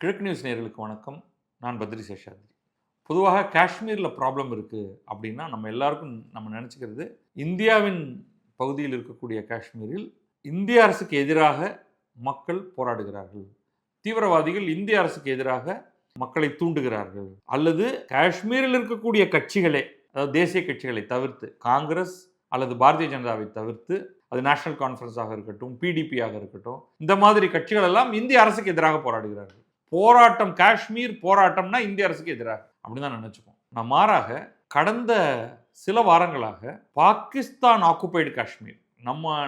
கிழக்கு நியூஸ் நேயர்களுக்கு வணக்கம். நான் பத்ரி சேஷாத்ரி. பொதுவாக காஷ்மீரில் ப்ராப்ளம் இருக்குது அப்படின்னா நம்ம எல்லாருக்கும் நம்ம நினச்சிக்கிறது இந்தியாவின் பகுதியில் இருக்கக்கூடிய காஷ்மீரில் இந்திய அரசுக்கு எதிராக மக்கள் போராடுகிறார்கள், தீவிரவாதிகள் இந்திய அரசுக்கு எதிராக மக்களை தூண்டுகிறார்கள், அல்லது காஷ்மீரில் இருக்கக்கூடிய கட்சிகளே, அதாவது தேசிய கட்சிகளை தவிர்த்து காங்கிரஸ் அல்லது பாரதிய ஜனதாவை தவிர்த்து அது நேஷனல் கான்ஃபரன்ஸாக இருக்கட்டும், பிடிபியாக இருக்கட்டும், இந்த மாதிரி கட்சிகள் எல்லாம் இந்திய அரசுக்கு எதிராக போராடுகிறார்கள். போராட்டம், காஷ்மீர் போராட்டம்னா இந்திய அரசுக்கு எதிராக அப்படிதான் நினைச்சுப்போம். நான் மாறாக கடந்த சில வாரங்களாக பாகிஸ்தான் ஆக்குபைடு காஷ்மீர்,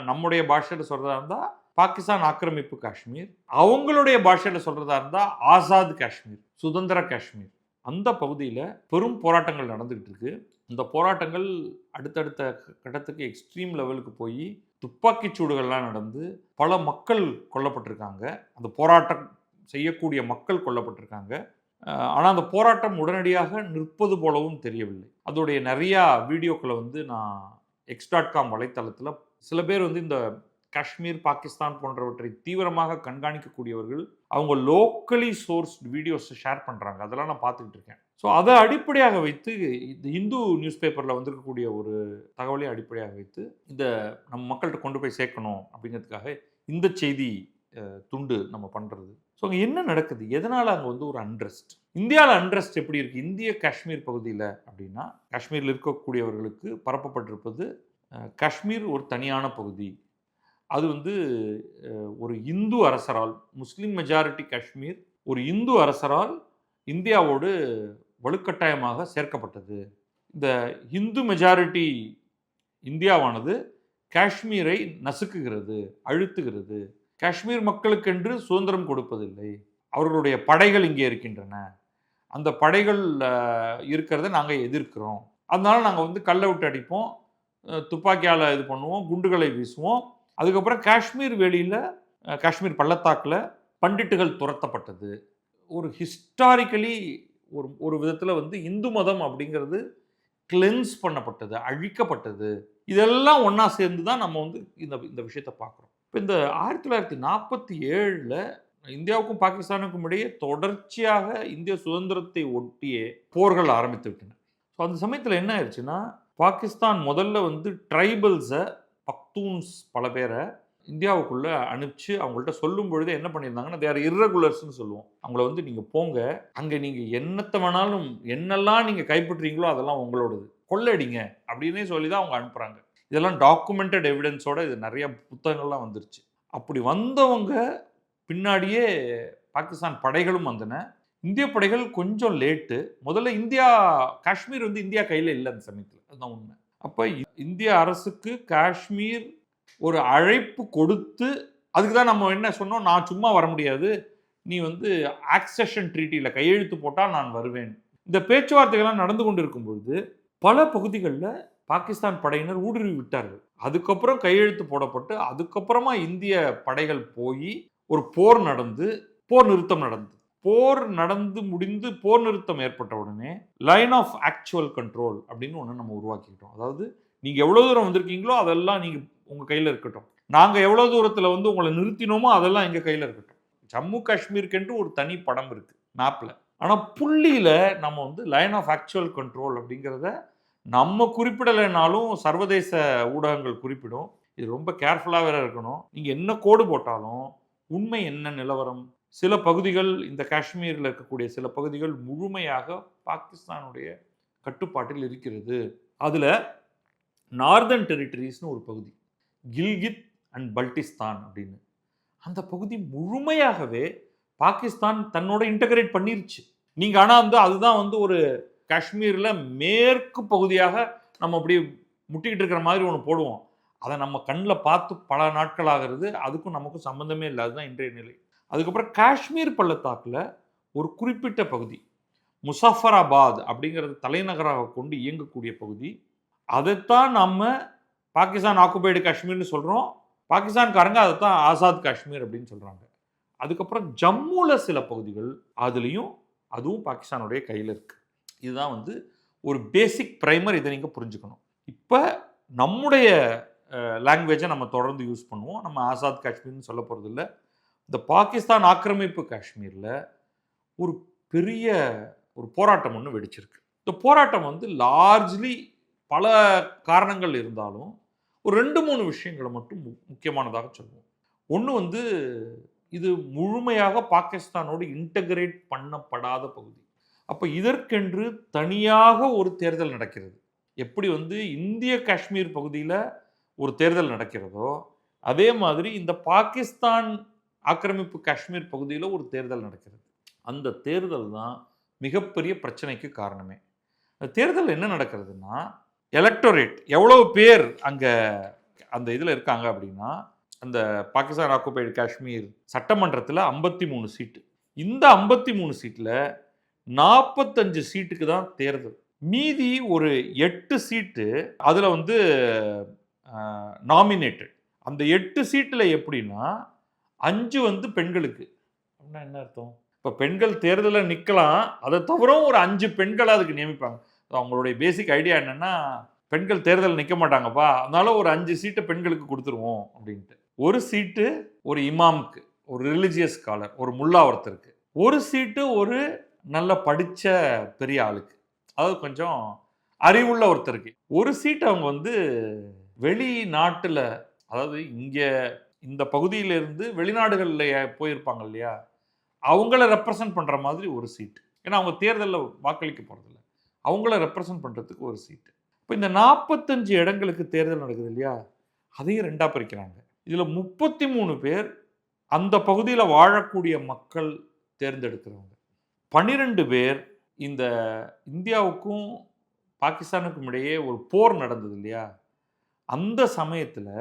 நம்முடைய பாஷையில சொல்றதா இருந்தா பாகிஸ்தான் ஆக்கிரமிப்பு காஷ்மீர், அவங்களுடைய பாஷையில சொல்றதா இருந்தா ஆசாத் காஷ்மீர், சுதந்திர காஷ்மீர், அந்த பகுதியில் பெரும் போராட்டங்கள் நடந்துகிட்டு இருக்கு. இந்த போராட்டங்கள் அடுத்தடுத்த கட்டத்துக்கு எக்ஸ்ட்ரீம் லெவலுக்கு போய் துப்பாக்கி சூடுகள்லாம் நடந்து பல மக்கள் கொல்லப்பட்டிருக்காங்க. அந்த போராட்டம் செய்யக்கூடிய மக்கள் கொல்லப்பட்டிருக்காங்க. ஆனால் அந்த போராட்டம் உடனடியாக நிற்பது போலவும் தெரியவில்லை. அதோடைய நிறையா வீடியோக்களை நான் x.com வலைத்தளத்தில் சில பேர் இந்த காஷ்மீர், பாகிஸ்தான் போன்றவற்றை தீவிரமாக கண்காணிக்கக்கூடியவர்கள் அவங்க லோக்கலி சோர்ஸ் வீடியோஸ் ஷேர் பண்ணுறாங்க. அதெல்லாம் நான் பார்த்துக்கிட்டு இருக்கேன். ஸோ அதை அடிப்படையாக வைத்து இந்த இந்து நியூஸ் பேப்பரில் வந்திருக்கக்கூடிய ஒரு தகவலை அடிப்படையாக வைத்து இந்த நம்ம மக்கள்கிட்ட கொண்டு போய் சேர்க்கணும் அப்படிங்கிறதுக்காக இந்த செய்தி துண்டு நம்ம பண்ணுறது. ஸோ அங்கே என்ன நடக்குது, எதனால் அங்கே ஒரு அன்ரெஸ்ட், இந்தியாவில் அன்ரெஸ்ட் எப்படி இருக்குது இந்திய காஷ்மீர் பகுதியில் அப்படின்னா, காஷ்மீரில் இருக்கக்கூடியவர்களுக்கு பரப்பப்பட்டிருப்பது காஷ்மீர் ஒரு தனியான பகுதி, அது ஒரு இந்து அரசரால், முஸ்லீம் மெஜாரிட்டி காஷ்மீர் ஒரு இந்து அரசரால் இந்தியாவோடு வலுக்கட்டாயமாக சேர்க்கப்பட்டது. இந்த இந்து மெஜாரிட்டி இந்தியாவானது காஷ்மீரை நசுக்குகிறது, அழுத்துகிறது, காஷ்மீர் மக்களுக்கென்று சுதந்திரம் கொடுப்பதில்லை, அவர்களுடைய படைகள் இங்கே இருக்கின்றன, அந்த படைகள் இருக்கிறத நாங்கள் எதிர்க்கிறோம், அதனால நாங்கள் கல்லை விட்டு அடிப்போம், துப்பாக்கியால் இது பண்ணுவோம், குண்டுகளை வீசுவோம். அதுக்கப்புறம் காஷ்மீர் வேலியில், காஷ்மீர் பள்ளத்தாக்கில் பண்டிட்டுகள் துரத்தப்பட்டது. ஒரு ஹிஸ்டாரிக்கலி ஒரு விதத்தில் இந்து மதம் அப்படிங்கிறது கிளென்ஸ் பண்ணப்பட்டது, அழிக்கப்பட்டது. இதெல்லாம் ஒன்றா சேர்ந்து தான் நம்ம இந்த விஷயத்தை பார்க்குறோம். இப்போ இந்த 1947 இந்தியாவுக்கும் பாகிஸ்தானுக்கும் இடையே தொடர்ச்சியாக இந்திய சுதந்திரத்தை ஒட்டியே போர்கள் ஆரம்பித்து விட்டன. ஸோ அந்த சமயத்தில் என்ன ஆயிடுச்சுன்னா, பாகிஸ்தான் முதல்ல ட்ரைபல்ஸை, பக்தூன்ஸ் பல பேரை இந்தியாவுக்குள்ளே அனுப்பிச்சு அவங்கள்ட்ட சொல்லும் பொழுதே என்ன பண்ணியிருந்தாங்கன்னா, தேர் இர்ரெகுலர்ஸ்னு சொல்லுவோம். அவங்கள நீங்கள் போங்க, அங்கே நீங்கள் என்னத்தை வேணாலும், என்னெல்லாம் நீங்கள் கைப்பற்றீங்களோ அதெல்லாம் உங்களோடது, கொள்ளடிங்க அப்படின்னே சொல்லி தான் அவங்க அனுப்புகிறாங்க. இதெல்லாம் டாக்குமெண்டட் எவிடன்ஸோட இது நிறைய புத்தகங்கள்லாம் வந்துருச்சு. அப்படி வந்தவங்க பின்னாடியே பாகிஸ்தான் படைகளும் வந்தன. இந்திய படைகள் கொஞ்சம் லேட்டு. முதல்ல காஷ்மீர் இந்தியா கையில் இல்லை அந்த சமயத்தில், அதுதான் உண்மை. அப்போ இந்திய அரசுக்கு காஷ்மீர் ஒரு அழைப்பு கொடுத்து, அதுக்கு தான் நம்ம என்ன சொன்னோம், நான் சும்மா வர முடியாது, நீ ஆக்சஷன் ட்ரீட்டியில் கையெழுத்து போட்டால் நான் வருவேன். இந்த பேச்சுவார்த்தைகள்லாம் நடந்து கொண்டு இருக்கும் பொழுது பல பகுதிகளில் பாகிஸ்தான் படையினர் ஊடுருவி விட்டார்கள். அதுக்கப்புறம் கையெழுத்து போடப்பட்டு அதுக்கப்புறமா இந்திய படைகள் போய் ஒரு போர் நடந்து, போர் நிறுத்தம் நடந்து, போர் நடந்து முடிந்து போர் நிறுத்தம் ஏற்பட்ட உடனே லைன் ஆஃப் ஆக்சுவல் கண்ட்ரோல் அப்படின்னு ஒன்று நம்ம உருவாக்கிக்கிட்டோம். அதாவது நீங்கள் எவ்வளோ தூரம் வந்திருக்கீங்களோ அதெல்லாம் நீங்கள் உங்கள் கையில் இருக்கட்டும், நாங்கள் எவ்வளோ தூரத்தில் உங்களை நிறுத்தினோமோ அதெல்லாம் எங்கள் கையில் இருக்கட்டும். ஜம்மு காஷ்மீருக்கென்று ஒரு தனி படம் இருக்குது மேப்பில். ஆனால் புள்ளியில் நம்ம லைன் ஆஃப் ஆக்சுவல் கண்ட்ரோல் அப்படிங்கிறத நம்ம குறிப்பிடலைனாலும் சர்வதேச ஊடகங்கள் குறிப்பிடும். இது ரொம்ப கேர்ஃபுல்லாக வேற இருக்கணும். நீங்கள் என்ன கோடு போட்டாலும் உண்மை என்ன நிலவரம், சில பகுதிகள், இந்த காஷ்மீரில் இருக்கக்கூடிய சில பகுதிகள் முழுமையாக பாகிஸ்தானுடைய கட்டுப்பாட்டில் இருக்கிறது. அதில் நார்தர்ன் டெரிட்டரிஸ்னு ஒரு பகுதி, கில்கித் அண்ட் பல்டிஸ்தான் அப்படின்னு, அந்த பகுதி முழுமையாகவே பாகிஸ்தான் தன்னோட இன்டகிரேட் பண்ணிருச்சு. நீங்கள் ஆனால் அதுதான் ஒரு காஷ்மீரில் மேற்கு பகுதியாக நம்ம அப்படி முட்டிக்கிட்டு இருக்கிற மாதிரி ஒன்று போடுவோம். அதை நம்ம கண்ணில் பார்த்து பல நாட்கள் ஆகிறது, அதுக்கும் நமக்கும் சம்மந்தமே இல்லை. அதுதான் இன்றைய நிலை. அதுக்கப்புறம் காஷ்மீர் பள்ளத்தாக்கில் ஒரு குறிப்பிட்ட பகுதி, முசாஃபராபாத் அப்படிங்கிறது தலைநகராக கொண்டு இயங்கக்கூடிய பகுதி, அதைத்தான் நம்ம பாகிஸ்தான் ஆக்குபைடு காஷ்மீர்னு சொல்கிறோம். பாகிஸ்தான்காரங்க அதைத்தான் ஆசாத் காஷ்மீர் அப்படின்னு சொல்கிறாங்க. அதுக்கப்புறம் ஜம்முவில் சில பகுதிகள், அதுவும் பாகிஸ்தானுடைய கையில் இருக்குது. இதுதான் ஒரு பேசிக் ப்ரைமர். இதை நீங்கள் புரிஞ்சுக்கணும். இப்போ நம்முடைய லாங்குவேஜை நம்ம தொடர்ந்து யூஸ் பண்ணுவோம். நம்ம ஆசாத் காஷ்மீர்னு சொல்ல போகிறதில்ல. இந்த பாகிஸ்தான் ஆக்கிரமிப்பு காஷ்மீரில் ஒரு பெரிய ஒரு போராட்டம் ஒன்று வெடிச்சிருக்கு. இந்த போராட்டம் வந்து லார்ஜ்லி பல காரணங்கள் இருந்தாலும் ஒரு 2-3 விஷயங்களை மட்டும் முக்கியமானதாக சொல்லுவோம். ஒன்று வந்து இது முழுமையாக பாகிஸ்தானோடு இன்டகிரேட் பண்ணப்படாத பகுதி. அப்போ இதற்கென்று தனியாக ஒரு தேர்தல் நடக்கிறது. எப்படி வந்து இந்திய காஷ்மீர் பகுதியில் ஒரு தேர்தல் நடக்கிறதோ அதே மாதிரி இந்த பாகிஸ்தான் ஆக்கிரமிப்பு காஷ்மீர் பகுதியில் ஒரு தேர்தல் நடக்கிறது. அந்த தேர்தல் தான் மிகப்பெரிய பிரச்சனைக்கு காரணமே. அந்த தேர்தல் என்ன நடக்கிறதுனா, எலக்டோரேட் எவ்வளவு பேர் அங்கே அந்த இதில் இருக்காங்க அப்படின்னா, அந்த பாகிஸ்தான் ஆக்குபைடு காஷ்மீர் சட்டமன்றத்தில் 53 சீட்டு. இந்த 53 சீட்டில் 45 சீட்டுக்கு தான் தேர்தல். மீதி ஒரு 8 சீட்டு அதில் வந்து நாமினேட்டட். அந்த 8 சீட்டில் எப்படின்னா 5 வந்து பெண்களுக்கு. அப்படின்னா என்ன அர்த்தம்? இப்போ பெண்கள் தேர்தலில் நிற்கலாம், அதை தவிர ஒரு 5 பெண்களை அதுக்கு நியமிப்பாங்க. அவங்களுடைய பேசிக் ஐடியா என்னென்னா, பெண்கள் தேர்தல் நிற்க மாட்டாங்கப்பா, அதனால ஒரு 5 சீட்டை பெண்களுக்கு கொடுத்துருவோம் அப்படின்ட்டு. ஒரு சீட்டு ஒரு இமாமுக்கு, ஒரு ரிலிஜியஸ் ஸ்காலர், ஒரு முல்லா ஒருத்தருக்கு. ஒரு சீட்டு ஒரு நல்ல படித்த பெரிய ஆளுக்கு, அதாவது கொஞ்சம் அறிவுள்ள ஒருத்தருக்கு. ஒரு சீட்டு அவங்க வந்து வெளிநாட்டில், அதாவது இங்கே இந்த பகுதியிலிருந்து வெளிநாடுகளில் போயிருப்பாங்க இல்லையா, அவங்கள ரெப்ரசன்ட் பண்ணுற மாதிரி ஒரு சீட்டு. ஏன்னா அவங்க தேர்தலில் வாக்களிக்க போகிறதில்ல, அவங்கள ரெப்ரசன்ட் பண்ணுறதுக்கு ஒரு சீட்டு. இப்போ இந்த 45 இடங்களுக்கு தேர்தல் நடக்குது இல்லையா, அதையும் 2ஆக பிரிக்கிறாங்க. இதில் 33 பேர் அந்த பகுதியில் வாழக்கூடிய மக்கள் தேர்ந்தெடுக்கிறவங்க. 12 பேர் இந்த இந்தியாவுக்கும் பாகிஸ்தானுக்கும் இடையே ஒரு போர் நடந்தது இல்லையா, அந்த சமயத்தில்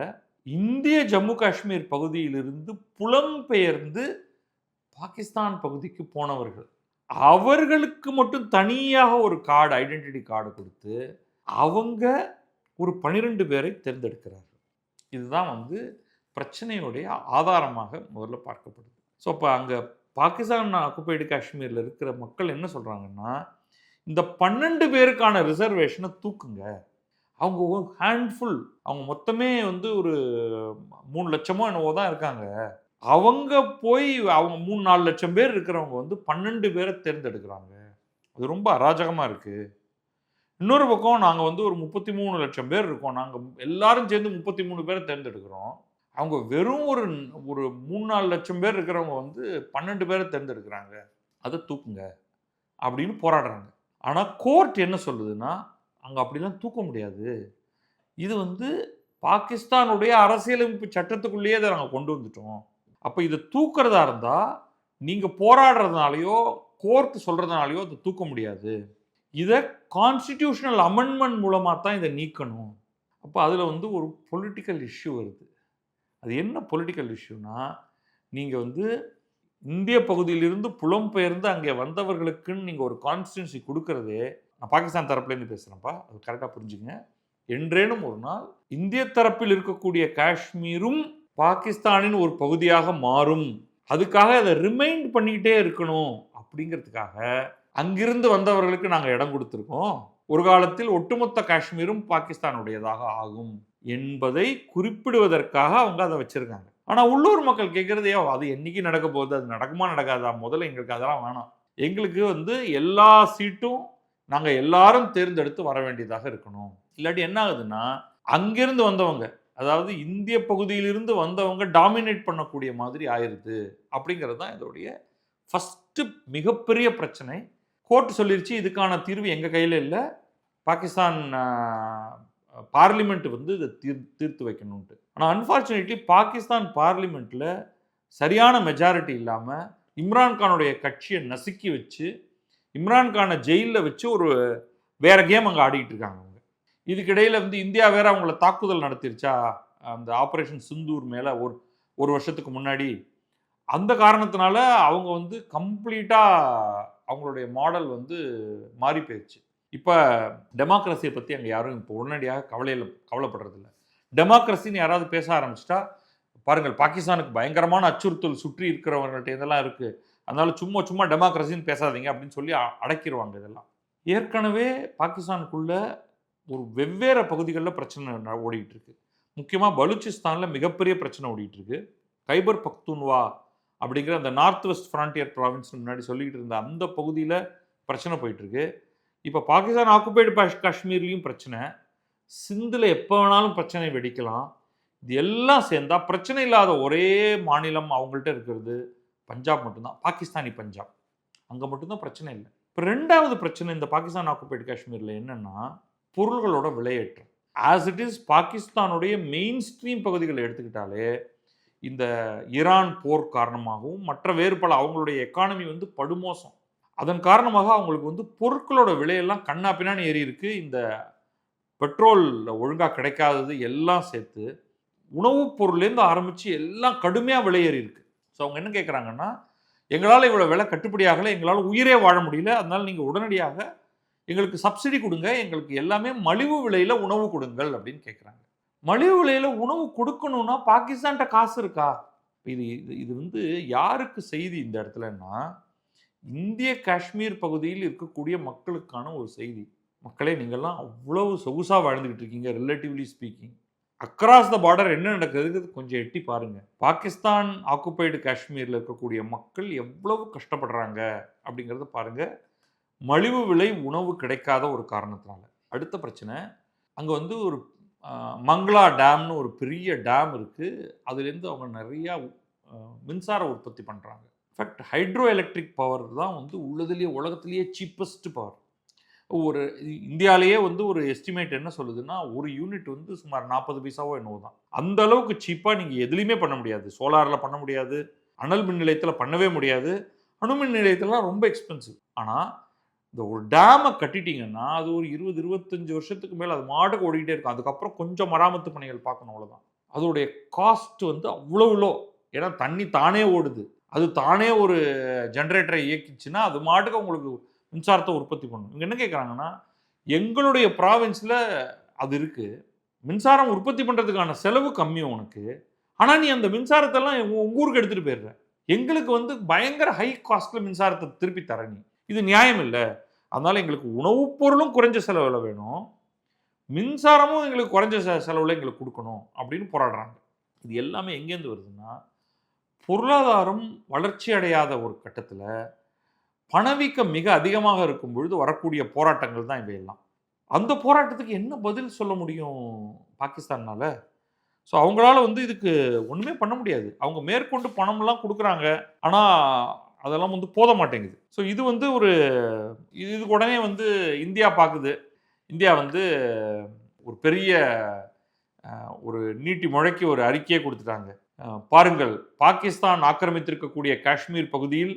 இந்திய ஜம்மு காஷ்மீர் பகுதியிலிருந்து புலம்பெயர்ந்து பாகிஸ்தான் பகுதிக்கு போனவர்கள். அவர்களுக்கு மட்டும் தனியாக ஒரு கார்டு, ஐடென்டிட்டி கார்டு கொடுத்து அவங்க ஒரு 12 பேரை தேர்ந்தெடுக்கிறார்கள். இதுதான் வந்து பிரச்சனையுடைய ஆதாரமாக முதல்ல பார்க்கப்படுது. ஸோ அப்போ அங்கே பாகிஸ்தான் ஆக்குபைடு காஷ்மீரில் இருக்கிற மக்கள் என்ன சொல்கிறாங்கன்னா, இந்த 12 பேருக்கான ரிசர்வேஷனை தூக்குங்க. அவங்க ஹேண்ட்ஃபுல், அவங்க மொத்தமே வந்து ஒரு 3 லட்சமோ என்னவோ தான் இருக்காங்க. அவங்க போய் அவங்க 3-4 லட்சம் பேர் இருக்கிறவங்க வந்து 12 பேரை தேர்ந்தெடுக்கிறாங்க. அது ரொம்ப அராஜகமாக இருக்குது. இன்னொரு பக்கம் நாங்கள் வந்து ஒரு 33 லட்சம் பேர் இருக்கோம், நாங்கள் எல்லாரும் சேர்ந்து 33 பேரை தேர்ந்தெடுக்கிறோம். அவங்க வெறும் ஒரு 3-4 லட்சம் பேர் இருக்கிறவங்க வந்து 12 பேரை தேர்ந்தெடுக்கிறாங்க, அதை தூக்குங்க அப்படின்னு போராடுறாங்க. ஆனால் கோர்ட் என்ன சொல்லுதுன்னா, அங்கே அப்படிலாம் தூக்க முடியாது, இது வந்து பாகிஸ்தானுடைய அரசியலமைப்பு சட்டத்துக்குள்ளேயே அதை நாங்கள் கொண்டு வந்துட்டோம். அப்போ இதை தூக்குறதா இருந்தால் நீங்கள் போராடுறதுனாலையோ கோர்ட் சொல்கிறதுனாலையோ அதை தூக்க முடியாது, இதை கான்ஸ்டிடியூஷனல் அமெண்ட்மெண்ட் மூலமாக தான் இதை நீக்கணும். அப்போ அதில் வந்து ஒரு பொலிட்டிக்கல் இஷ்யூ வருது. அது என்ன பொலிட்டிக்கல் இஷ்யூனா, நீங்கள் வந்து இந்திய பகுதியிலிருந்து புலம்பெயர்ந்து அங்கே வந்தவர்களுக்குன்னு நீங்கள் ஒரு கான்ஸ்டிடியூன்சி கொடுக்கறதே, நான் பாகிஸ்தான் தரப்புலேருந்து பேசுகிறேன்ப்பா, அது கரெக்டாக புரிஞ்சுங்க. என்றேனும் ஒரு நாள் இந்திய தரப்பில் இருக்கக்கூடிய காஷ்மீரும் பாகிஸ்தானின் ஒரு பகுதியாக மாறும், அதுக்காக அதை ரிமைண்ட் பண்ணிக்கிட்டே இருக்கணும் அப்படிங்கிறதுக்காக அங்கிருந்து வந்தவர்களுக்கு நாங்கள் இடம் கொடுத்துருக்கோம். ஒரு காலத்தில் ஒட்டுமொத்த காஷ்மீரும் பாகிஸ்தானுடையதாக ஆகும் என்பதை குறிப்பிடுவதற்காக அவங்க அதை வச்சிருக்காங்க. ஆனால் உள்ளூர் மக்கள் கேட்குறதே, அது என்னைக்கு நடக்க போகுது, அது நடக்குமா நடக்காதா, முதல்ல எங்களுக்கு அதெல்லாம் வேணாம், எங்களுக்கு வந்து எல்லா சீட்டும் நாங்கள் எல்லாரும் தேர்ந்தெடுத்து வர வேண்டியதாக இருக்கணும். இல்லாட்டி என்ன ஆகுதுன்னா, அங்கிருந்து வந்தவங்க, அதாவது இந்திய பகுதியிலிருந்து வந்தவங்க டாமினேட் பண்ணக்கூடிய மாதிரி ஆயிடுது. அப்படிங்கிறது தான் இதோடைய ஃபஸ்ட்டு மிகப்பெரிய பிரச்சனை. கோர்ட் சொல்லிருச்சு, இதுக்கான தீர்வு எங்கள் கையில் இல்லை, பாகிஸ்தான் பார்லிமெண்ட் வந்து இதை தீர்த்து வைக்கணும்ட்டு. ஆனால் அன்ஃபார்ச்சுனேட்லி பாகிஸ்தான் பார்லிமெண்ட்டில் சரியான மெஜாரிட்டி இல்லாமல் இம்ரான்கானுடைய கட்சியை நசுக்கி வச்சு இம்ரான்கானை ஜெயிலில் வச்சு ஒரு வேற கேம் அங்கே ஆடிக்கிட்டு இருக்காங்க அவங்க. இதுக்கிடையில் வந்து இந்தியா வேற அவங்கள தாக்குதல் நடத்திருச்சா, அந்த ஆப்ரேஷன் சிந்தூர் மேலே ஒரு வருஷத்துக்கு முன்னாடி. அந்த காரணத்தினால அவங்க வந்து கம்ப்ளீட்டாக அவங்களுடைய மாடல் வந்து மாறி போயிடுச்சு. இப்போ டெமோக்ரஸியை பற்றி அங்கே யாரும் இப்போ உடனடியாக கவலைப்படுறதில்ல. டெமோக்ரஸின்னு யாராவது பேச ஆரம்பிச்சிட்டா, பாருங்கள் பாகிஸ்தானுக்கு பயங்கரமான அச்சுறுத்தல் சுற்றி இருக்கிறவங்கள்ட்ட இதெல்லாம் இருக்குது, அதனால சும்மா டெமோக்ரஸின்னு பேசாதீங்க அப்படின்னு சொல்லி அடக்கிடுவாங்க. இதெல்லாம் ஏற்கனவே பாகிஸ்தானுக்குள்ள ஒரு வெவ்வேறு பகுதிகளில் பிரச்சனை ஓடிக்கிட்டு இருக்கு. முக்கியமாக பலூச்சிஸ்தானில் மிகப்பெரிய பிரச்சனை ஓடிக்கிட்டு இருக்கு. கைபர் பக்துன்வா அப்படிங்கிற அந்த நார்த் வெஸ்ட் ஃப்ரான்டியர் ப்ராவின்ஸ் முன்னாடி சொல்லிக்கிட்டு இருந்த அந்த பகுதியில் பிரச்சனை போயிட்டுருக்கு. இப்போ பாகிஸ்தான் ஆக்குபைடு காஷ்மீர்லேயும் பிரச்சனை, சிந்தில் எப்போ வேணாலும் பிரச்சனை வெடிக்கலாம். இது எல்லாம் சேர்ந்தா பிரச்சனை இல்லாத ஒரே மாநிலம் அவங்கள்ட்ட இருக்கிறது பஞ்சாப் மட்டும்தான், பாகிஸ்தானி பஞ்சாப். அங்கே மட்டும்தான் பிரச்சனை இல்லை. இப்போ ரெண்டாவது பிரச்சனை இந்த பாகிஸ்தான் ஆக்குபைடு காஷ்மீரில் என்னென்னா பொருள்களோட விலையேற்றம். ஆஸ் இட் இஸ் பாகிஸ்தானுடைய மெயின் ஸ்ட்ரீம் பகுதிகளை எடுத்துக்கிட்டாலே இந்த ஈரான் போர் காரணமாகவும் மற்ற வேறு பல அவங்களுடைய எக்கானமி வந்து படுமோசம். அதன் காரணமாக அவங்களுக்கு வந்து பொருட்களோட விலையெல்லாம் கண்ணா பின்னான்னு ஏறி இருக்கு. இந்த பெட்ரோல் ஒழுங்காக கிடைக்காதது எல்லாம் சேர்த்து உணவுப் பொருள்லேருந்து ஆரம்பித்து எல்லாம் கடுமையாக விலை ஏறி இருக்கு. ஸோ அவங்க என்ன கேட்குறாங்கன்னா, எங்களால் இவ்வளோ விலை கட்டுப்படியாகலை, எங்களால் உயிரே வாழ முடியல, அதனால் நீங்கள் உடனடியாக எங்களுக்கு சப்சிடி கொடுங்க, எங்களுக்கு எல்லாமே மலிவு விலையில் உணவு கொடுங்கள் அப்படின்னு கேட்குறாங்க. மலிவு விலையில் உணவு கொடுக்கணும்னா பாகிஸ்தான்கிட்ட காசு இருக்கா? இது இது இது வந்து யாருக்கு செய்தி இந்த இடத்துலன்னா, இந்திய காஷ்மீர் பகுதியில் இருக்கக்கூடிய மக்களுக்கான ஒரு செய்தி. மக்களே, நீங்கள்லாம் அவ்வளவு சொகுசாக வாழ்ந்துக்கிட்டு இருக்கீங்க relatively speaking. Across the border என்ன நடக்குது கொஞ்சம் எட்டி பாருங்கள். பாகிஸ்தான் ஆக்குபைடு காஷ்மீரில் இருக்கக்கூடிய மக்கள் எவ்வளவு கஷ்டப்படுறாங்க அப்படிங்கிறத பாருங்கள். மலிவு விலை உணவு கிடைக்காத ஒரு காரணத்தினால. அடுத்த பிரச்சனை, அங்கே வந்து ஒரு மங்களா டேம்னு ஒரு பெரிய டேம் இருக்குது. அதுலேருந்து அவங்க நிறையா மின்சார உற்பத்தி பண்ணுறாங்க. இன்ஃபேக்ட் ஹைட்ரோ எலக்ட்ரிக் பவர் தான் வந்து உள்ளதுலேயே உலகத்துலேயே சீப்பஸ்ட் பவர். ஒரு இந்தியாவிலேயே வந்து ஒரு எஸ்டிமேட் என்ன சொல்லுதுன்னா, ஒரு யூனிட் வந்து சுமார் 40 பைசாவோ என்னவோ தான். அந்த அளவுக்கு சீப்பாக நீங்கள் எதுலேயுமே பண்ண முடியாது. சோலாரில் பண்ண முடியாது, அனல் மின் நிலையத்தில் பண்ணவே முடியாது, அணுமின் நிலையத்திலலாம் ரொம்ப எக்ஸ்பென்சிவ். ஆனால் இந்த ஒரு டேமை கட்டிட்டீங்கன்னா அது ஒரு 20-25 வருஷத்துக்கு மேலே அது மாட்டுக்கு ஓடிக்கிட்டே இருக்கும். அதுக்கப்புறம் கொஞ்சம் மராமத்து பணிகள் பார்க்கணும், அவ்வளோதான். அதோடைய காஸ்ட் வந்து அவ்வளோ லோ. ஏன்னா தண்ணி தானே ஓடுது, அது தானே ஒரு ஜென்ரேட்டரை இயக்கிச்சுன்னா அது மாட்டுக்கு உங்களுக்கு மின்சாரத்தை உற்பத்தி பண்ணணும். இவங்க என்ன கேட்குறாங்கன்னா, எங்களுடைய ப்ராவின்ஸில் அது இருக்குது, மின்சாரம் உற்பத்தி பண்ணுறதுக்கான செலவு கம்மி உனக்கு, ஆனால் நீ அந்த மின்சாரத்தெல்லாம் உங்கள் ஊருக்கு எடுத்துகிட்டு போயிடுற, எங்களுக்கு வந்து பயங்கர ஹை காஸ்ட்டில் மின்சாரத்தை திருப்பி தர நீ, இது நியாயம் இல்லை. அதனால் எங்களுக்கு உணவுப் பொருளும் குறைஞ்ச செலவில் வேணும், மின்சாரமும் எங்களுக்கு குறைஞ்ச செலவில் எங்களுக்கு கொடுக்கணும் அப்படின்னு போராடுறாங்க. இது எல்லாமே எங்கேருந்து வருதுன்னா, பொருளாதாரம் வளர்ச்சி அடையாத ஒரு கட்டத்தில் பணவீக்கம் மிக அதிகமாக இருக்கும் பொழுது வரக்கூடிய போராட்டங்கள் தான் இவையெல்லாம். அந்த போராட்டத்துக்கு என்ன பதில் சொல்ல முடியும் பாகிஸ்தானால? ஸோ அவங்களால வந்து இதுக்கு ஒன்றுமே பண்ண முடியாது. அவங்க மேற்கொண்டு பணம்லாம் கொடுக்குறாங்க, ஆனால் அதெல்லாம் வந்து போத மாட்டேங்குது. ஸோ இது வந்து இதுக்கு உடனே வந்து இந்தியா பார்க்குது. இந்தியா வந்து ஒரு பெரிய ஒரு நீட்டி முழக்கி ஒரு அறிக்கையை கொடுத்துட்டாங்க. பாருங்கள், பாகிஸ்தான் ஆக்கிரமித்திருக்கக்கூடிய காஷ்மீர் பகுதியில்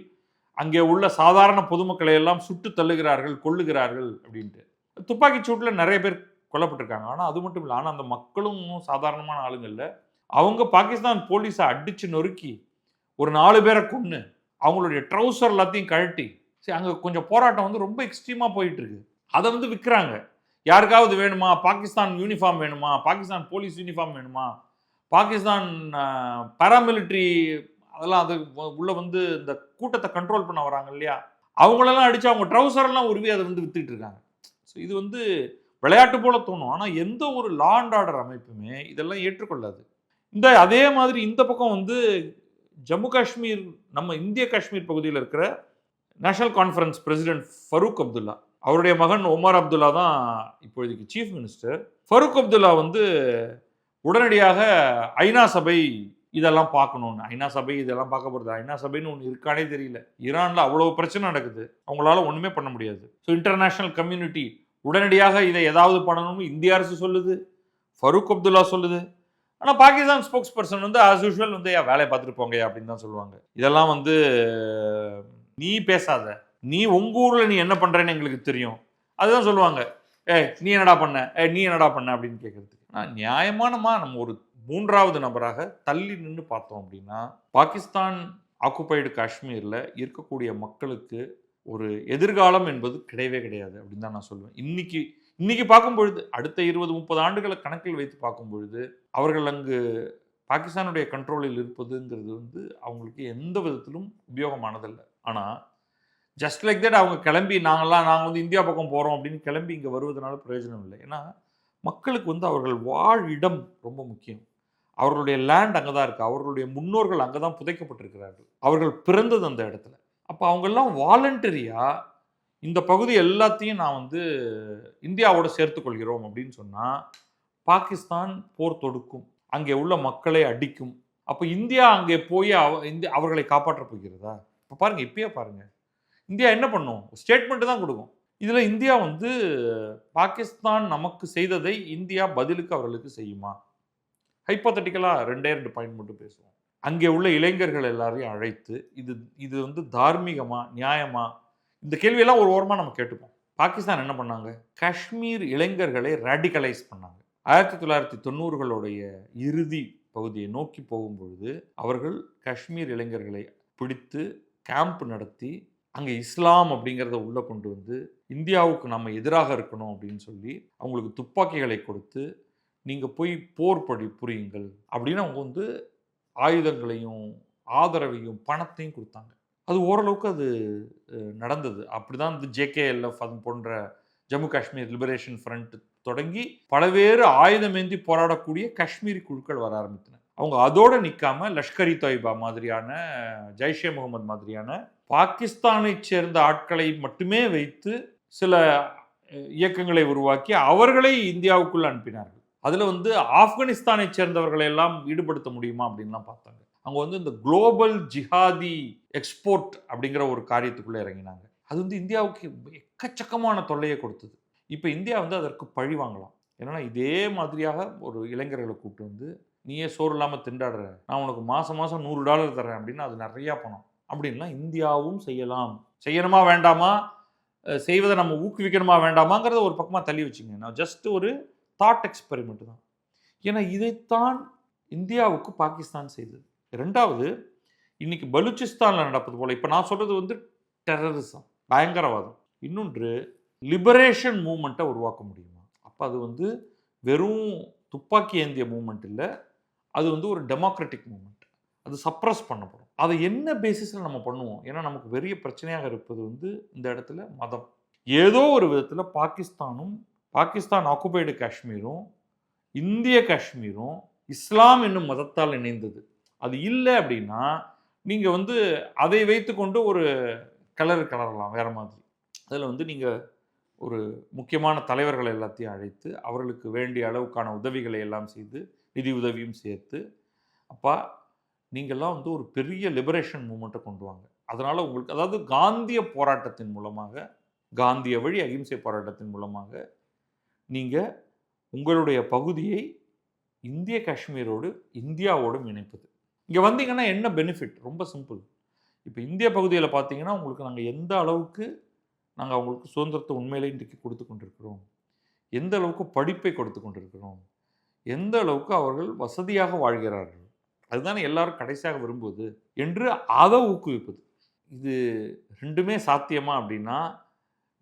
அங்கே உள்ள சாதாரண பொதுமக்களை எல்லாம் சுட்டு தள்ளுகிறார்கள், கொள்ளுகிறார்கள் அப்படின்ட்டு. துப்பாக்கி சூட்டில் நிறைய பேர் கொல்லப்பட்டிருக்காங்க. ஆனால் அது மட்டும் இல்லை, ஆனால் அந்த மக்களும் சாதாரணமான ஆளுங்க இல்லை. அவங்க பாகிஸ்தான் போலீஸை அடித்து நொறுக்கி ஒரு 4 பேரை கொன்று அவங்களுடைய ட்ரௌசர் எல்லாத்தையும் கழட்டி, சரி அங்கே கொஞ்சம் போராட்டம் வந்து ரொம்ப எக்ஸ்ட்ரீமாக போயிட்டு இருக்கு. அதை வந்து விற்கிறாங்க. யாருக்காவது வேணுமா, பாகிஸ்தான் யூனிஃபார்ம் வேணுமா, பாகிஸ்தான் போலீஸ் யூனிஃபார்ம் வேணுமா, பாகிஸ்தான் பாராமிலிட்ரி அதெல்லாம் அது உள்ள வந்து இந்த கூட்டத்தை கண்ட்ரோல் பண்ண வராங்க இல்லையா, அவங்களெல்லாம் அடித்து அவங்க ட்ரௌசரெல்லாம் உருவி அதை வந்து வித்துட்டு இருக்காங்க. ஸோ இது வந்து விளையாட்டு போல தோணும், ஆனால் எந்த ஒரு லா அண்ட் ஆர்டர் அமைப்புமே இதெல்லாம் ஏற்றுக்கொள்ளாது. அதே மாதிரி இந்த பக்கம் வந்து ஜம்மு காஷ்மீர், நம்ம இந்திய காஷ்மீர் பகுதியில் இருக்கிற national conference president Farooq Abdullah, அவருடைய மகன் ஒமர் அப்துல்லா தான் இப்போதைக்கு சீஃப் மினிஸ்டர். ஃபரூக் அப்துல்லா வந்து உடனடியாக ஐநா சபை இதெல்லாம் பார்க்கணும்னு, ஐநா சபை இதெல்லாம் பார்க்க போகிறது, ஐநா சபைன்னு ஒன்று இருக்கானே தெரியல, ஈரானில் அவ்வளோ பிரச்சனை நடக்குது, அவங்களால ஒன்றுமே பண்ண முடியாது. ஸோ இன்டர்நேஷ்னல் கம்யூனிட்டி உடனடியாக இதை ஏதாவது பண்ணணும்னு இந்திய அரசு சொல்லுது, ஃபரூக் அப்துல்லா சொல்லுது. ஆனால் பாகிஸ்தான் ஸ்போக்ஸ் பர்சன் வந்து ஆஸ் யூஷுவல் வந்து வேலையை பார்த்துட்டு போங்க அப்படின்னு தான் சொல்லுவாங்க. இதெல்லாம் வந்து நீ பேசாத, நீ உங்கள் ஊரில் நீ என்ன பண்ணுறேன்னு எங்களுக்கு தெரியும், அதுதான் சொல்லுவாங்க. நீ என்னடா பண்ண, நீ என்னடா பண்ண அப்படின்னு கேட்குறதுக்கு. ஆனால் நியாயமானமா நம்ம ஒரு 3வது நபராக தள்ளி நின்று பார்த்தோம் அப்படின்னா, பாகிஸ்தான் ஆக்குபைடு காஷ்மீரில் இருக்கக்கூடிய மக்களுக்கு ஒரு எதிர்காலம் என்பது கிடையவே கிடையாது அப்படின்னு தான் நான் சொல்லுவேன். இன்னைக்கு பார்க்கும் பொழுது, அடுத்த 20-30 ஆண்டுகளை கணக்கில் வைத்து பார்க்கும் பொழுது, அவர்கள் அங்கு பாகிஸ்தானுடைய கண்ட்ரோலில் இருப்பதுங்கிறது வந்து அவங்களுக்கு எந்த விதத்திலும் உபயோகமானதில்லை. ஆனால் ஜஸ்ட் லைக் தட் அவங்க கிளம்பி நாங்கள் வந்து இந்தியா பக்கம் போகிறோம் அப்படின்னு கிளம்பி இங்கே வருவதனால பிரயோஜனம் இல்லை. ஏன்னா மக்களுக்கு வந்து அவர்கள் வாழிடம் ரொம்ப முக்கியம். அவர்களுடைய லேண்ட் அங்கே தான் இருக்குது, அவர்களுடைய முன்னோர்கள் அங்கே தான் புதைக்கப்பட்டிருக்கிறார்கள், அவர்கள் பிறந்தது அந்த இடத்துல. அப்போ அவங்கெல்லாம் வாலண்டரியாக இந்த பகுதி எல்லாத்தையும் நான் வந்து இந்தியாவோட சேர்த்துக்கொள்கிறோம் அப்படின்னு சொன்னால் பாகிஸ்தான் போர் தொடுக்கும், அங்கே உள்ள மக்களை அடிக்கும். அப்போ இந்தியா அங்கே போய் அவர்களை காப்பாற்றப் போகிறதா? இப்போ பாருங்கள், இப்பயே பாருங்கள், இந்தியா என்ன பண்ணும்? ஸ்டேட்மெண்ட் தான் கொடுக்கும். இதில் இந்தியா வந்து பாகிஸ்தான் நமக்கு செய்ததை இந்தியா பதிலுக்கு அவர்களுக்கு செய்யுமா? ஹைப்போதட்டிக்கலாக 2 பாயிண்ட் மட்டும் பேசுவோம். அங்கே உள்ள இளைஞர்கள் எல்லாரையும் அழைத்து இது வந்து தார்மீகமா, நியாயமா, இந்த கேள்வியெல்லாம் ஒரு ஓரமாக நம்ம கேட்டுப்போம். பாகிஸ்தான் என்ன பண்ணாங்க? காஷ்மீர் இளைஞர்களை ரேடிகலைஸ் பண்ணாங்க. 1990களுடைய இறுதி பகுதியை நோக்கி போகும்பொழுது அவர்கள் காஷ்மீர் இளைஞர்களை பிடித்து கேம்ப் நடத்தி அங்கே இஸ்லாம் அப்படிங்கிறத உள்ளே கொண்டு வந்து இந்தியாவுக்கு நம்ம எதிராக இருக்கணும் அப்படின்னு சொல்லி அவங்களுக்கு துப்பாக்கிகளை கொடுத்து நீங்கள் போய் போர் புரியுங்கள் அப்படின்னு அவங்க வந்து ஆயுதங்களையும் ஆதரவையும் பணத்தையும் கொடுத்தாங்க. அது ஓரளவுக்கு அது நடந்தது. அப்படி தான் வந்து JKLF அது போன்ற ஜம்மு காஷ்மீர் லிபரேஷன் ஃப்ரண்ட் தொடங்கி பலவேறு ஆயுதமேந்தி போராடக்கூடிய காஷ்மீரி குழுக்கள் வர ஆரம்பித்தன. அவங்க அதோடு நிற்காம லஷ்கர்-இ தொய்பா மாதிரியான, ஜெய்ஷே முகமது மாதிரியான பாகிஸ்தானை சேர்ந்த ஆட்களை மட்டுமே வைத்து சில இயக்கங்களை உருவாக்கி அவர்களை இந்தியாவுக்குள் அனுப்பினார்கள். அதில் வந்து ஆப்கானிஸ்தானை சேர்ந்தவர்களை எல்லாம் ஈடுபடுத்த முடியுமா அப்படின்லாம் பார்த்தாங்க. அவங்க வந்து இந்த குளோபல் ஜிஹாதி எக்ஸ்போர்ட் அப்படிங்கிற ஒரு காரியத்துக்குள்ளே இறங்கினாங்க. அது வந்து இந்தியாவுக்கு எக்கச்சக்கமான தொல்லையை கொடுத்தது. இப்போ இந்தியா வந்து அதற்கு பழி வாங்கலாம். ஏன்னா இதே மாதிரியாக ஒரு இளைஞர்களை கூப்பிட்டு வந்து நீயே சோறு இல்லாமல் திண்டாடுற, நான் உனக்கு மாதம் $100 தரேன் அப்படின்னா அது நிறையா பணம் அப்படின்லாம் இந்தியாவும் செய்யலாம். செய்யணுமா வேண்டாமா, செய்வதை நம்ம ஊக்குவிக்கணுமா வேண்டாமாங்கிறத ஒரு பக்கமாக தள்ளி வச்சுங்க. நான் ஜஸ்ட் ஒரு தாட் எக்ஸ்பெரிமெண்ட் தான். ஏன்னா இதைத்தான் இந்தியாவுக்கு பாகிஸ்தான் செய்தது. ரெண்டாவது, இன்னைக்கு பலூச்சிஸ்தானில் நடப்பது போல், இப்போ நான் சொல்கிறது வந்து டெரரிசம், பயங்கரவாதம். இன்னொன்று லிபரேஷன் மூமெண்ட்டை உருவாக்க முடியுமா? அப்போ அது வந்து வெறும் துப்பாக்கி ஏந்திய மூமெண்ட் இல்லை, அது வந்து ஒரு டெமோக்ராட்டிக் மூமெண்ட். அது சப்ரஸ் பண்ணப்படும். அதை என்ன பேசிஸில் நம்ம பண்ணுவோம்? ஏன்னா நமக்கு பெரிய பிரச்சனையாக இருப்பது வந்து இந்த இடத்துல மதம். ஏதோ ஒரு விதத்தில் பாகிஸ்தான் ஆக்குபைடு காஷ்மீரும் இந்திய காஷ்மீரும் இஸ்லாம் என்னும் மதத்தால் இணைந்தது. அது இல்லை அப்படின்னா நீங்கள் வந்து அதை வைத்து கொண்டு ஒரு கிளறலாம் வேறு மாதிரி. அதில் வந்து நீங்கள் ஒரு முக்கியமான தலைவர்களை எல்லாத்தையும் அழைத்து அவர்களுக்கு வேண்டிய அளவுக்கான உதவிகளை எல்லாம் செய்து நிதி உதவியும் சேர்த்து, அப்பா நீங்கள்லாம் வந்து ஒரு பெரிய லிபரேஷன் மூமெண்ட்டை கொண்டு வாங்க. அதனால் உங்களுக்கு, அதாவது காந்திய போராட்டத்தின் மூலமாக, காந்திய வழி அகிம்சை போராட்டத்தின் மூலமாக நீங்கள் உங்களுடைய பகுதியை இந்திய காஷ்மீரோடு இந்தியாவோடும் இணைப்பது. இங்கே வந்தீங்கன்னா என்ன பெனிஃபிட்? ரொம்ப சிம்பிள். இப்போ இந்திய பகுதியில் பார்த்தீங்கன்னா உங்களுக்கு நாங்கள் எந்த அளவுக்கு நாங்கள் அவங்களுக்கு சுதந்திரத்தை உண்மையிலே இன்றைக்கு கொடுத்து கொண்டிருக்கிறோம், எந்த அளவுக்கு படிப்பை கொடுத்து கொண்டிருக்கிறோம், எந்த அளவுக்கு அவர்கள் வசதியாக வாழ்கிறார்கள், அதுதானே எல்லாரும் கடைசியாக விரும்புவது என்று அதை ஊக்குவிப்பது. இது ரெண்டுமே சாத்தியமா அப்படின்னா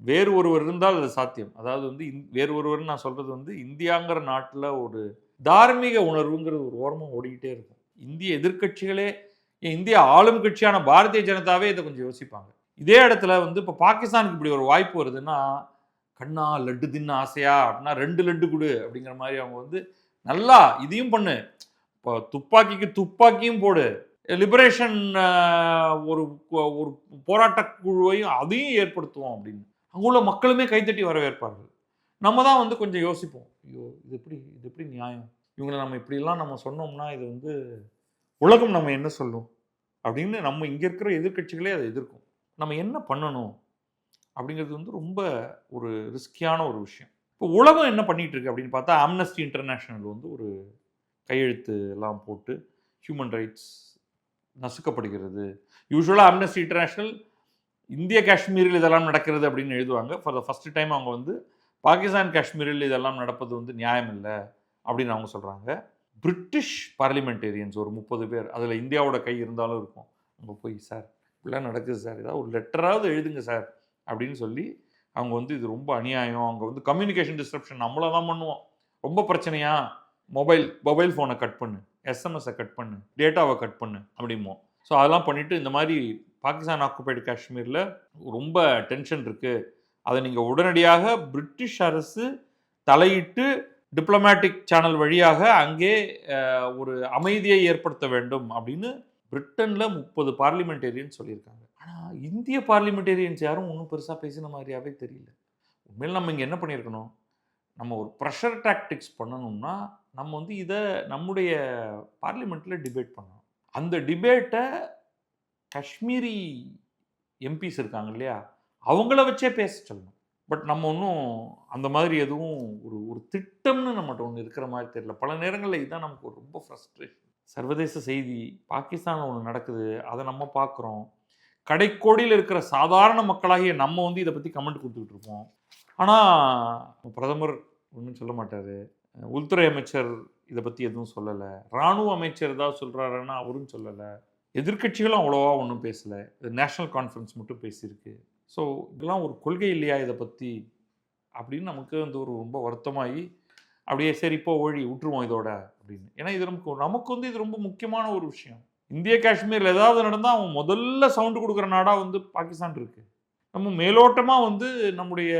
வேறு ஒருவர் இருந்தால் அது சாத்தியம். அதாவது வந்து வேறு ஒருவர்னு நான் சொல்கிறது வந்து இந்தியாங்கிற நாட்டில் ஒரு தார்மீக உணர்வுங்கிறது ஒரு ஓரமாக ஓடிக்கிட்டே இருக்கும். இந்திய எதிர்க்கட்சிகளே, இந்திய ஆளும் கட்சியான பாரதிய ஜனதாவே இதை கொஞ்சம் யோசிப்பாங்க. இதே இடத்துல வந்து இப்போ பாகிஸ்தானுக்கு இப்படி ஒரு வாய்ப்பு வருதுன்னா, கண்ணா லட்டு தின்ன ஆசையா அப்படின்னா 2 லட்டு கொடு அப்படிங்கிற மாதிரி அவங்க வந்து நல்லா இதையும் பண்ணு, இப்போ துப்பாக்கிக்கு துப்பாக்கியும் போடு, லிபரேஷன் ஒரு ஒரு போராட்ட குழுவையும் அதையும் ஏற்படுத்துவோம் அப்படின்னு அங்குள்ள மக்களுமே கைத்தட்டி வரவேற்பார்கள். நம்ம தான் வந்து கொஞ்சம் யோசிப்போம், ஐயோ இது எப்படி நியாயம், இவங்களை நம்ம இப்படிலாம் நம்ம சொன்னோம்னா இது வந்து உலகம் நம்ம என்ன சொல்லும் அப்படின்னு நம்ம இங்கே இருக்கிற எதிர்க்கட்சிகளே அதை எதிர்க்கும். நம்ம என்ன பண்ணணும் அப்படிங்கிறது வந்து ரொம்ப ஒரு ரிஸ்கியான ஒரு விஷயம். இப்போ உலகம் என்ன பண்ணிகிட்டு இருக்கு அப்படின்னு பார்த்தா, ஆம்னஸ்டி இன்டர்நேஷ்னல் வந்து ஒரு கையெழுத்து எல்லாம் போட்டு ஹியூமன் ரைட்ஸ் நசுக்கப்படுகிறது. யூஸ்வலாக ஆம்னஸ்டி இன்டர்நேஷ்னல் இந்திய காஷ்மீரில் இதெல்லாம் நடக்கிறது அப்படின்னு எழுதுவாங்க. ஃபார் த ஃபஸ்ட் டைம் அவங்க வந்து பாகிஸ்தான் காஷ்மீரில் இதெல்லாம் நடப்பது வந்து நியாயம் இல்லை அப்படின்னு அவங்க சொல்கிறாங்க. பிரிட்டிஷ் பார்லிமெண்டேரியன்ஸ் ஒரு 30 பேர், அதில் இந்தியாவோட கை இருந்தாலும் இருக்கும், அங்கே போய் சார் இப்படிலாம் நடக்குது சார், ஏதாவது ஒரு லெட்டராவது எழுதுங்க சார் அப்படின்னு சொல்லி அவங்க வந்து இது ரொம்ப அநியாயம், அவங்க வந்து கம்யூனிகேஷன் டிஸ்ட்ரப்ஷன் நம்மள தான் பண்ணுவோம், ரொம்ப பிரச்சனையா, மொபைல் ஃபோனை கட் பண்ணு, எஸ்எம்எஸை கட் பண்ணு, டேட்டாவை கட் பண்ணு அப்படிமோ. ஸோ அதெல்லாம் பண்ணிவிட்டு இந்த மாதிரி பாகிஸ்தான் ஆக்குபைடு காஷ்மீரில் ரொம்ப டென்ஷன் இருக்குது, அதை நீங்கள் உடனடியாக பிரிட்டிஷ் அரசு தலையிட்டு டிப்ளமேட்டிக் சேனல் வழியாக அங்கே ஒரு அமைதியை ஏற்படுத்த வேண்டும் அப்படின்னு பிரிட்டனில் 30 பார்லிமெண்டேரியன் சொல்லியிருக்காங்க. ஆனால் இந்திய பார்லிமெண்டேரியன்ஸ் யாரும் ஒன்றும் பெருசாக பேசின மாதிரியாவே தெரியல. உண்மையில் நம்ம இங்கே என்ன பண்ணியிருக்கணும், நம்ம ஒரு ப்ரெஷர் டாக்டிக்ஸ் பண்ணணும்னா நம்ம வந்து இதை நம்முடைய பார்லிமெண்ட்டில் டிபேட் பண்ணணும். அந்த டிபேட்டை காஷ்மீரி எம்பிஸ் இருக்காங்க இல்லையா, அவங்கள வச்சே பேச சொல்லணும். பட் நம்ம ஒன்றும் அந்த மாதிரி எதுவும் ஒரு திட்டம்னு நம்மகிட்ட ஒன்று இருக்கிற மாதிரி தெரியல. பல நேரங்களில் இதுதான் நமக்கு ஒரு ரொம்ப ஃப்ரஸ்ட்ரேஷன். சர்வதேச செய்தி பாகிஸ்தானில் ஒன்று நடக்குது, அதை நம்ம பார்க்குறோம். கடைக்கோடியில் இருக்கிற சாதாரண மக்களாகிய நம்ம வந்து இதை பற்றி கமெண்ட் கொடுத்துக்கிட்டு இருப்போம். ஆனால் பிரதமர் ஒன்றும் சொல்ல மாட்டார், உள்துறை அமைச்சர் இதை பற்றி எதுவும் சொல்லலை, இராணுவ அமைச்சர் ஏதாவது சொல்கிறாருன்னா அவரும் சொல்லலை, எதிர்க்கட்சிகளும் அவ்வளோவா ஒன்றும் பேசலை, நேஷனல் கான்ஃபரன்ஸ் மட்டும் பேசியிருக்கு. ஸோ இதெல்லாம் ஒரு கொள்கை இல்லையா இதை பற்றி அப்படின்னு நமக்கு வந்து ஒரு ரொம்ப வருத்தமாகி அப்படியே சரி இப்போ விட்டுருவோம் இதோட அப்படின்னு. ஏன்னா இது நமக்கு வந்து இது ரொம்ப முக்கியமான ஒரு விஷயம். இந்திய காஷ்மீரில் ஏதாவது நடந்தால் அவன் முதல்ல சவுண்டு கொடுக்குற நாடாக வந்து பாகிஸ்தான் இருக்குது. நம்ம மேலோட்டமாக வந்து நம்முடைய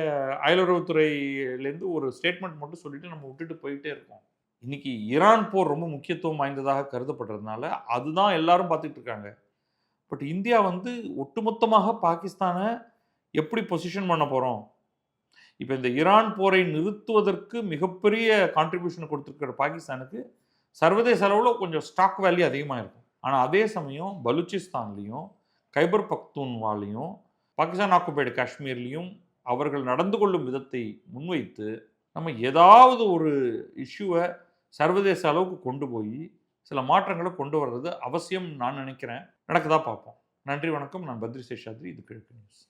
அயலுறவுத்துறையிலேருந்து ஒரு ஸ்டேட்மெண்ட் மட்டும் சொல்லிட்டு நம்ம விட்டுட்டு போயிட்டே இருக்கோம். இன்றைக்கி ஈரான் போர் ரொம்ப முக்கியத்துவம் வாய்ந்ததாக கருதப்படுறதுனால அதுதான் எல்லாரும் பார்த்துட்டு இருக்காங்க. பட் இந்தியா வந்து ஒட்டுமொத்தமாக பாகிஸ்தானை எப்படி பொசிஷன் பண்ண போகிறோம், இப்போ இந்த ஈரான் போரை நிறுத்துவதற்கு மிகப்பெரிய கான்ட்ரிபியூஷன் கொடுத்துருக்கிற பாகிஸ்தானுக்கு சர்வதேச அளவில் கொஞ்சம் ஸ்டாக் வேல்யூ அதிகமாக இருக்கும். ஆனால் அதே சமயம் பலூச்சிஸ்தான்லேயும் கைபர் பக்தூன்வாலையும் பாகிஸ்தான் ஆக்குபைடு காஷ்மீர்லேயும் அவர்கள் நடந்து கொள்ளும் விதத்தை முன்வைத்து நம்ம ஏதாவது ஒரு இஷ்யூவை சர்வதேச அளவுக்கு கொண்டு போய் சில மாற்றங்களை கொண்டு வர்றது அவசியம் நான் நினைக்கிறேன். நடக்குதா பார்ப்போம். நன்றி, வணக்கம். நான் பத்ரி சேஷாத்ரி. இது கிழக்கு நியூஸ்.